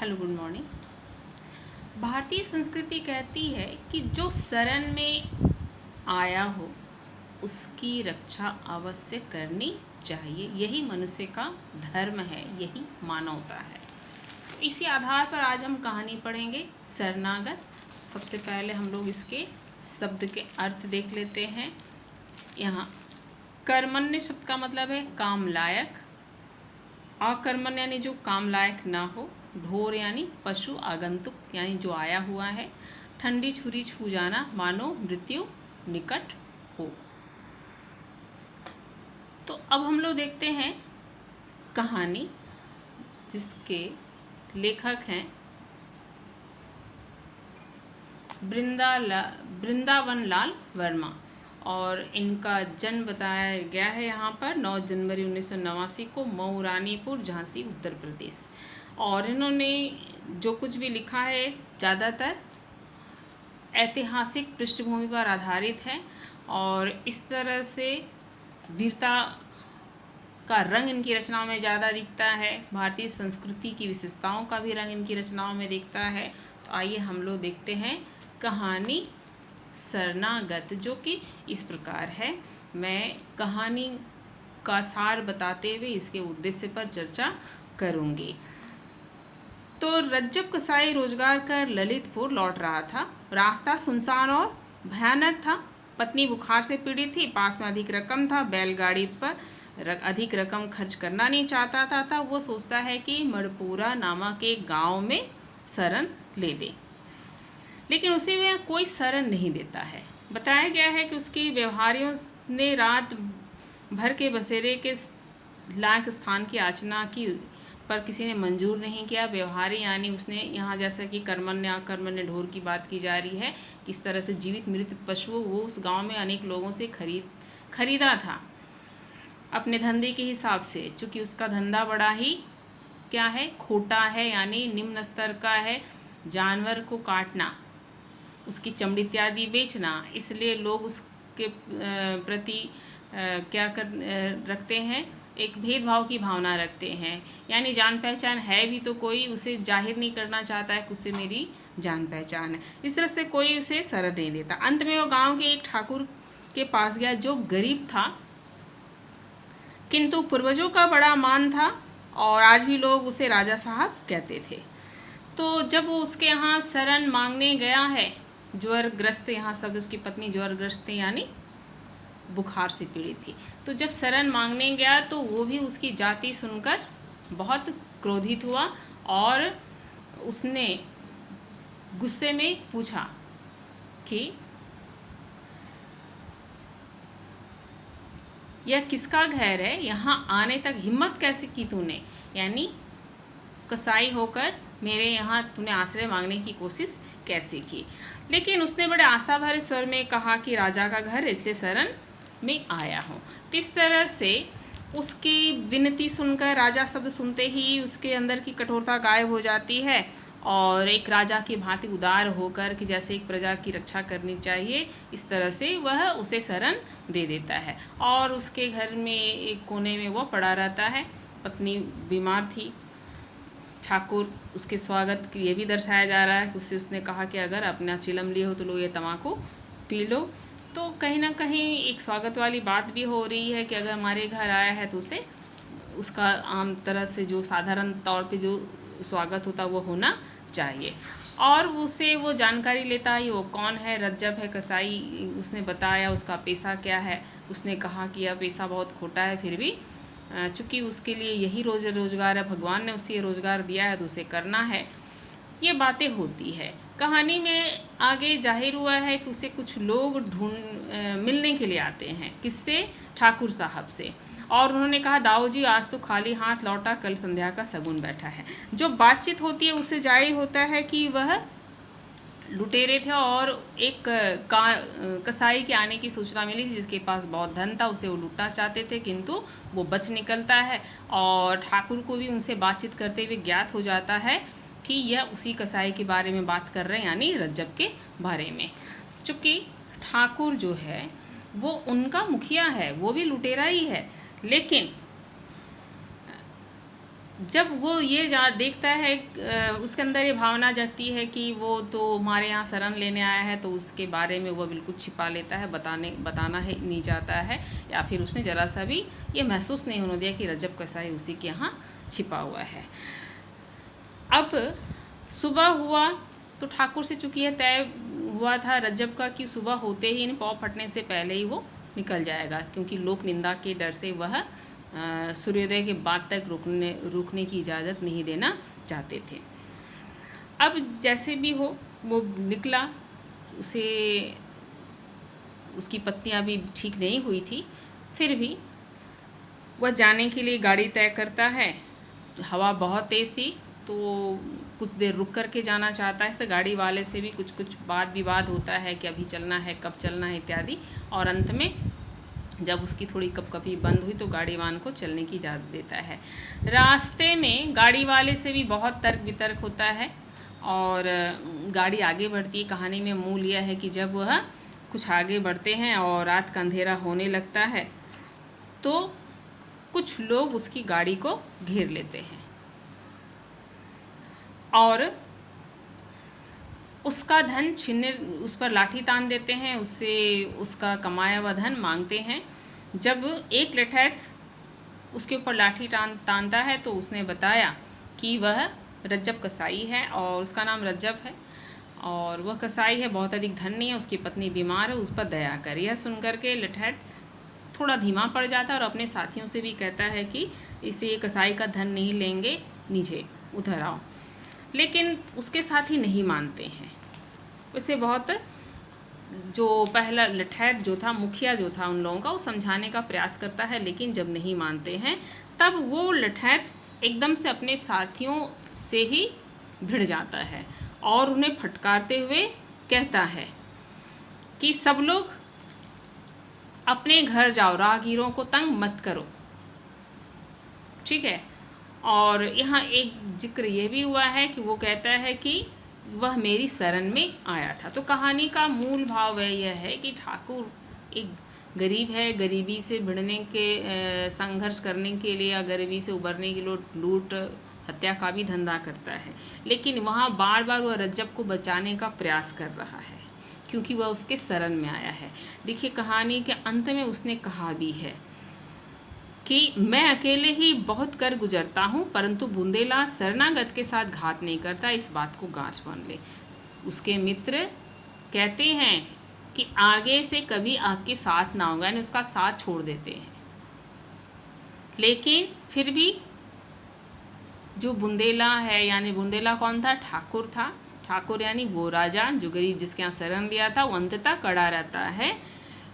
Hello, good morning. भारतीय संस्कृति कहती है कि जो शरण में आया हो उसकी रक्षा अवश्य करनी चाहिए। यही मनुष्य का धर्म है, यही मानवता है। इसी आधार पर आज हम कहानी पढ़ेंगे शरणागत। सबसे पहले हम लोग इसके शब्द के अर्थ देख लेते हैं। यहाँ कर्मण्य शब्द का मतलब है काम लायक। अकर्मण्य यानी जो काम लायक ना हो। ढोर यानी पशु। आगंतुक यानी जो आया हुआ है। ठंडी छुरी छू जाना मानो मृत्यु निकट हो। तो अब हम लोग देखते हैं कहानी, जिसके लेखक हैं वृंदावन लाल वर्मा और इनका जन्म बताया गया है यहाँ पर 9 जनवरी 1989 को मऊ रानीपुर, झांसी, उत्तर प्रदेश। और इन्होंने जो कुछ भी लिखा है ज़्यादातर ऐतिहासिक पृष्ठभूमि पर आधारित है और इस तरह से वीरता का रंग इनकी रचनाओं में ज़्यादा दिखता है। भारतीय संस्कृति की विशेषताओं का भी रंग इनकी रचनाओं में दिखता है। तो आइए हम लोग देखते हैं कहानी शरणागत, जो कि इस प्रकार है। मैं कहानी का सार बताते हुए इसके उद्देश्य पर चर्चा करूँगी। तो रज्जब कसाई रोजगार कर ललितपुर लौट रहा था। रास्ता सुनसान और भयानक था। पत्नी बुखार से पीड़ित थी। पास में अधिक रकम था। बैलगाड़ी पर अधिक रकम खर्च करना नहीं चाहता था। वो सोचता है कि मणपुरा नामक एक गांव में शरण ले ले, लेकिन उसे में कोई शरण नहीं देता है। बताया गया है कि उसके व्यवहारियों ने रात भर के बसेरे के लायक स्थान की याचना की, पर किसी ने मंजूर नहीं किया। व्यवहारी यानी उसने यहाँ जैसा कि कर्मण्य अकर्मण्य ढोर की बात की जा रही है, किस तरह से जीवित मृत पशुओं वो उस गांव में अनेक लोगों से खरीदा था अपने धंधे के हिसाब से। चूँकि उसका धंधा बड़ा ही क्या है, खोटा है, यानी निम्न स्तर का है। जानवर को काटना, उसकी चमड़ी इत्यादि बेचना, इसलिए लोग उसके प्रति रखते हैं, एक भेदभाव की भावना रखते हैं। यानी जान पहचान है भी तो कोई उसे जाहिर नहीं करना चाहता है कि उससे मेरी जान पहचान है। इस तरह से कोई उसे शरण नहीं देता। अंत में वो गांव के एक ठाकुर के पास गया जो गरीब था, किंतु पूर्वजों का बड़ा मान था और आज भी लोग उसे राजा साहब कहते थे। तो जब वो उसके यहाँ शरण मांगने गया है, ज्वरग्रस्त, यहाँ शब्द उसकी पत्नी ज्वरग्रस्त थी यानी बुखार से पीड़ित थी। तो जब शरण मांगने गया तो वो भी उसकी जाति सुनकर बहुत क्रोधित हुआ और उसने गुस्से में पूछा कि यह किसका घर है, यहाँ आने तक हिम्मत कैसे की तूने, यानी कसाई होकर मेरे यहाँ तूने आश्रय मांगने की कोशिश कैसे की। लेकिन उसने बड़े आशा भरे स्वर में कहा कि राजा का घर, इसलिए शरण में आया हूँ। तो इस तरह से उसकी विनती सुनकर राजा शब्द सुनते ही उसके अंदर की कठोरता गायब हो जाती है और एक राजा की भांति उदार होकर कि जैसे एक प्रजा की रक्षा करनी चाहिए, इस तरह से वह उसे शरण दे देता है। और उसके घर में एक कोने में वो पड़ा रहता है। पत्नी बीमार थी। ठाकुर उसके स्वागत ये भी दर्शाया जा रहा है कि उसने कहा कि अगर अपना चिलम लिए हो तो लो ये तम्बाकू पी लो। तो कहीं ना कहीं एक स्वागत वाली बात भी हो रही है कि अगर हमारे घर आया है तो उसे उसका आम तरह से जो साधारण तौर पे जो स्वागत होता वो होना चाहिए। और उसे वो जानकारी लेता है वो कौन है, रज्जब है कसाई। उसने बताया उसका पेशा क्या है। उसने कहा कि यह पेशा बहुत खोटा है, फिर भी चूँकि उसके लिए यही रोज़गार है, भगवान ने उसे ये रोज़गार दिया है तो उसे करना है। ये बातें होती है। कहानी में आगे जाहिर हुआ है कि उसे कुछ लोग मिलने के लिए आते हैं। किससे? ठाकुर साहब से। और उन्होंने कहा दाऊ जी आज तो खाली हाथ लौटा, कल संध्या का शगुन बैठा है। जो बातचीत होती है उससे जाहिर होता है कि वह लुटेरे थे और एक कसाई के आने की सूचना मिली थी जिसके पास बहुत धन था, उसे वो लूटना चाहते थे, किंतु वो बच निकलता है। और ठाकुर को भी उनसे बातचीत करते हुए ज्ञात हो जाता है कि यह उसी कसाई के बारे में बात कर रहे हैं, यानी रज्जब के बारे में। चूँकि ठाकुर जो है वो उनका मुखिया है, वो भी लुटेरा ही है, लेकिन जब वो ये देखता है, उसके अंदर ये भावना जगती है कि वो तो हमारे यहाँ शरण लेने आया है, तो उसके बारे में वो बिल्कुल छिपा लेता है, बताना है नहीं चाहता है, या फिर उसने ज़रा सा भी ये महसूस नहीं होने दिया कि रजब कसाई उसी के यहाँ छिपा हुआ है। अब सुबह हुआ तो ठाकुर से चूँकि यह तय हुआ था रजब का कि सुबह होते ही इन पाँव फटने से पहले ही वो निकल जाएगा, क्योंकि लोक निंदा के डर से वह सूर्योदय के बाद तक रुकने की इजाज़त नहीं देना चाहते थे। अब जैसे भी हो वो निकला, उसकी पत्नियां भी ठीक नहीं हुई थी, फिर भी वह जाने के लिए गाड़ी तय करता है। हवा बहुत तेज़ थी तो कुछ देर रुक कर के जाना चाहता है, तो गाड़ी वाले से भी कुछ वाद विवाद होता है कि अभी चलना है, कब चलना है इत्यादि, और अंत में जब उसकी थोड़ी कपकपी बंद हुई तो गाड़ी वाले को चलने की इजाज़त देता है। रास्ते में गाड़ी वाले से भी बहुत तर्क वितर्क होता है और गाड़ी आगे बढ़ती है। कहानी में मूल यह है कि जब वह कुछ आगे बढ़ते हैं और रात का अंधेरा होने लगता है तो कुछ लोग उसकी गाड़ी को घेर लेते हैं और उसका धन छीनने, उस पर लाठी तान देते हैं, उससे उसका कमाया हुआ धन मांगते हैं। जब एक लठैत उसके ऊपर लाठी तानता है तो उसने बताया कि वह रज्जब कसाई है और उसका नाम रज्जब है और वह कसाई है, बहुत अधिक धन नहीं है, उसकी पत्नी बीमार है, उस पर दया कर। यह सुनकर के लठैत थोड़ा धीमा पड़ जाता है और अपने साथियों से भी कहता है कि इसे कसाई का धन नहीं लेंगे, नीचे उधर आओ। लेकिन उसके साथी नहीं मानते हैं। उसे बहुत जो पहला लठैत जो था, मुखिया जो था उन लोगों का, वो समझाने का प्रयास करता है, लेकिन जब नहीं मानते हैं तब वो लठैत एकदम से अपने साथियों से ही भिड़ जाता है और उन्हें फटकारते हुए कहता है कि सब लोग अपने घर जाओ, राहगीरों को तंग मत करो, ठीक है। और यहाँ एक जिक्र यह भी हुआ है कि वो कहता है कि वह मेरी शरण में आया था। तो कहानी का मूल भाव यह है कि ठाकुर एक गरीब है, गरीबी से भिड़ने के संघर्ष करने के लिए या गरीबी से उबरने के लिए लूट हत्या का भी धंधा करता है, लेकिन वहाँ बार बार वह रज्जब को बचाने का प्रयास कर रहा है क्योंकि वह उसके शरण में आया है। देखिए कहानी के अंत में उसने कहा भी है कि मैं अकेले ही बहुत कर गुजरता हूँ, परंतु बुंदेला शरणागत के साथ घात नहीं करता, इस बात को गांठ मान ले। उसके मित्र कहते हैं कि आगे से कभी आपके साथ ना होगा, यानी उसका साथ छोड़ देते हैं। लेकिन फिर भी जो बुंदेला है, यानी बुंदेला कौन था? ठाकुर था। ठाकुर यानी वो राजा जो गरीब जिसके यहाँ शरण लिया था, वो अंततः कड़ा रहता है,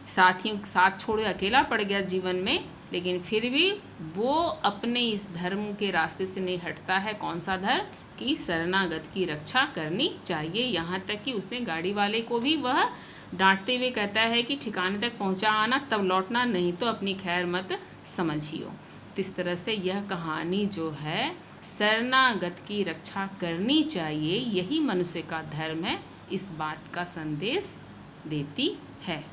साथियों साथ छोड़ अकेला पड़ गया जीवन में, लेकिन फिर भी वो अपने इस धर्म के रास्ते से नहीं हटता है। कौन सा धर्म? कि शरणागत की रक्षा करनी चाहिए। यहाँ तक कि उसने गाड़ी वाले को भी वह डांटते हुए कहता है कि ठिकाने तक पहुँचा आना तब लौटना, नहीं तो अपनी खैर मत समझियो। तो इस तरह से यह कहानी जो है शरणागत की रक्षा करनी चाहिए, यही मनुष्य का धर्म है, इस बात का संदेश देती है।